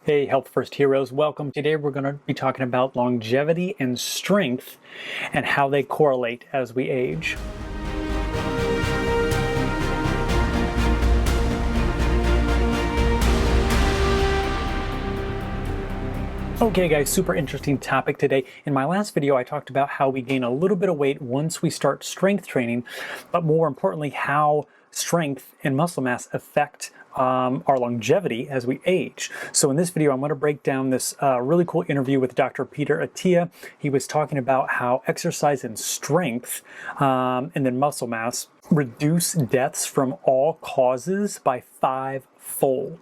Hey, Health First Heroes, welcome. Today we're going to be talking about longevity and strength and how they correlate as we age. Okay guys, super interesting topic today. In my last video, I talked about how we gain a little bit of weight once we start strength training, but more importantly, how strength and muscle mass affect our longevity as we age. So in this video, I'm going to break down this really cool interview with Dr. Peter Attia. He was talking about how exercise and strength and then muscle mass reduce deaths from all causes by 5-fold.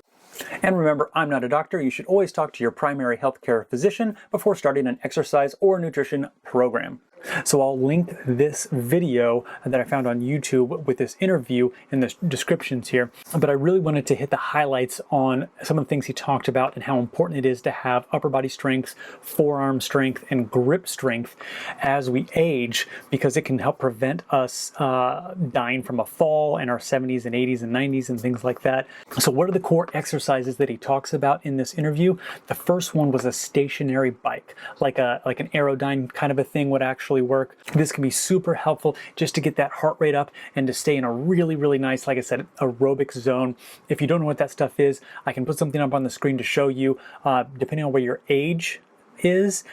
And remember, I'm not a doctor. You should always talk to your primary healthcare physician before starting an exercise or nutrition program. So I'll link this video that I found on YouTube with this interview in the descriptions here. But I really wanted to hit the highlights on some of the things he talked about and how important it is to have upper body strength, forearm strength, and grip strength as we age, because it can help prevent us dying from a fall in our 70s and 80s and 90s and things like that. So what are the core exercises that he talks about in this interview? The first one was a stationary bike, like an Aerodyne kind of a thing would actually work. This can be super helpful just to get that heart rate up and to stay in a really, really nice, like I said, aerobic zone. If you don't know what that stuff is, I can put something up on the screen to show you. Depending on where your age is,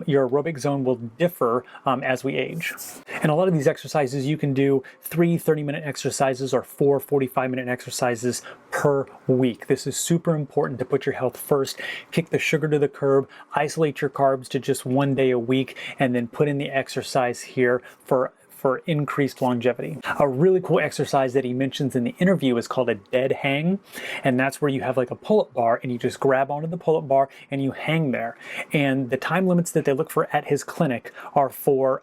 your aerobic zone will differ as we age. And a lot of these exercises you can do 3 30-minute exercises or 4 45-minute exercises per week. This is super important to put your health first. Kick the sugar to the curb, isolate your carbs to just 1 day a week, and then put in the exercise here for increased longevity. A really cool exercise that he mentions in the interview is called a dead hang. And that's where you have like a pull-up bar and you just grab onto the pull-up bar and you hang there. And the time limits that they look for at his clinic are for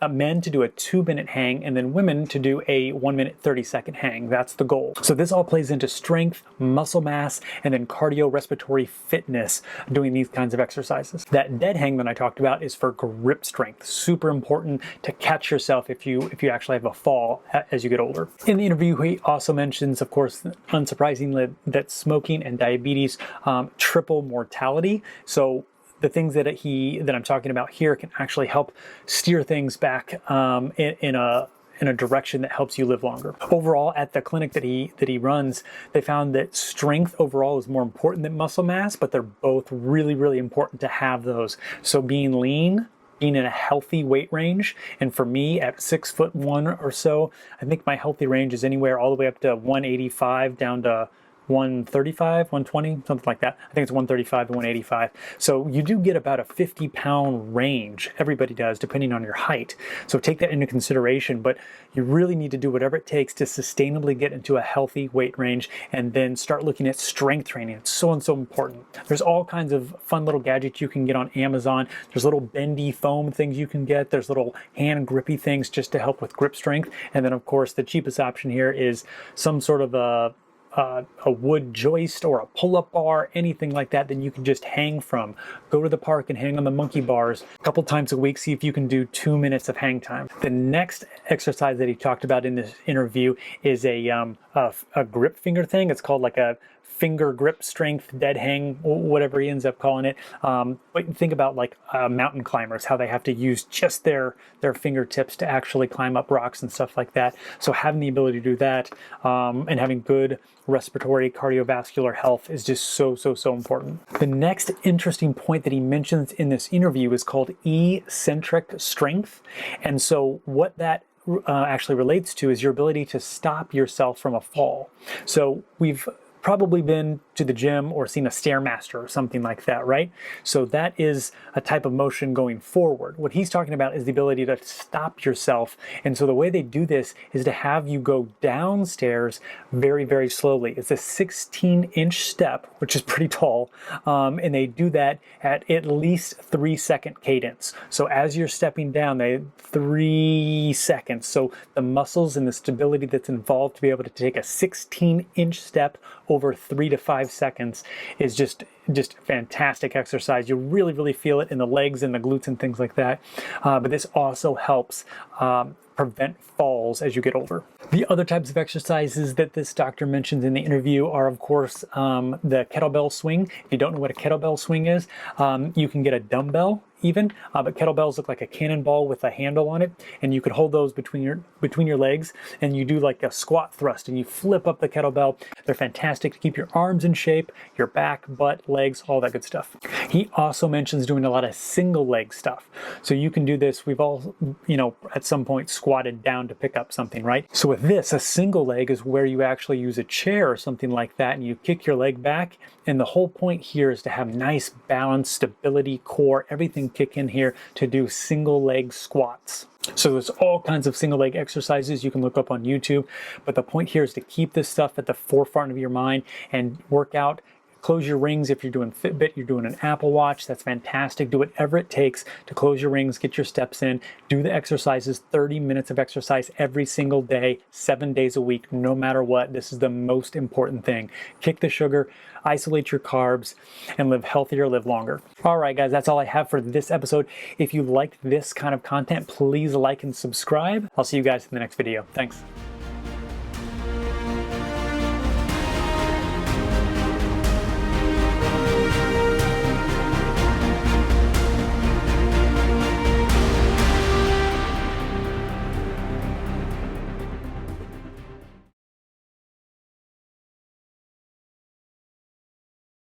men to do a 2-minute hang and then women to do a 1-minute 30-second hang. That's the goal. So this all plays into strength, muscle mass, and then cardiorespiratory fitness doing these kinds of exercises. That dead hang that I talked about is for grip strength. Super important to catch yourself if you actually have a fall as you get older. In the interview, he also mentions, of course, unsurprisingly, that smoking and diabetes triple mortality. So the things that I'm talking about here can actually help steer things back in a direction that helps you live longer. Overall, at the clinic that he runs, they found that strength overall is more important than muscle mass, but they're both really, really important to have those. So being lean, being in a healthy weight range, and for me at 6'1" or so, I think my healthy range is anywhere all the way up to 185 down to 135, 120, something like that. I think it's 135 to 185. So you do get about a 50-pound range. Everybody does, depending on your height. So take that into consideration, but you really need to do whatever it takes to sustainably get into a healthy weight range and then start looking at strength training. It's so important. There's all kinds of fun little gadgets you can get on Amazon. There's little bendy foam things you can get. There's little hand grippy things just to help with grip strength. And then of course, the cheapest option here is some sort of a wood joist or a pull-up bar, anything like that you can just hang from. Go to the park and hang on the monkey bars a couple times a week. See if you can do 2 minutes of hang time. The next exercise that he talked about in this interview is a grip finger thing. It's called like a finger grip strength dead hang, whatever he ends up calling it. But think about like mountain climbers, how they have to use just their fingertips to actually climb up rocks and stuff like that. So having the ability to do that and having good respiratory cardiovascular health is just so important. The next interesting point that he mentions in this interview is called E-Centric Strength. And so what that actually relates to is your ability to stop yourself from a fall. So we've probably been to the gym or seen a Stairmaster or something like that, right? So that is a type of motion going forward. What he's talking about is the ability to stop yourself. And so the way they do this is to have you go downstairs very, very slowly. It's a 16-inch step, which is pretty tall. And they do that at least 3-second cadence. So as you're stepping down, 3 seconds. So the muscles and the stability that's involved to be able to take a 16-inch step over 3 to 5 seconds is just fantastic exercise. You really feel it in the legs and the glutes and things like that. But this also helps prevent falls as you get older. The other types of exercises that this doctor mentions in the interview are, of course, the kettlebell swing. If you don't know what a kettlebell swing is, you can get a dumbbell even, but kettlebells look like a cannonball with a handle on it, and you could hold those between your legs, and you do like a squat thrust, and you flip up the kettlebell. They're fantastic to keep your arms in shape, your back, butt, legs, all that good stuff. He also mentions doing a lot of single leg stuff. So you can do this. We've all, at some point squatted down to pick up something, right? So with this, a single leg is where you actually use a chair or something like that, and you kick your leg back. And the whole point here is to have nice balance, stability, core, everything kick in here to do single leg squats. So there's all kinds of single leg exercises you can look up on YouTube, but the point here is to keep this stuff at the forefront of your mind and work out. Close your rings if you're doing Fitbit, you're doing an Apple Watch, that's fantastic. Do whatever it takes to close your rings, get your steps in, do the exercises, 30 minutes of exercise every single day, 7 days a week, no matter what. This is the most important thing. Kick the sugar, isolate your carbs, and live healthier, live longer. All right, guys, that's all I have for this episode. If you liked this kind of content, please like and subscribe. I'll see you guys in the next video. Thanks.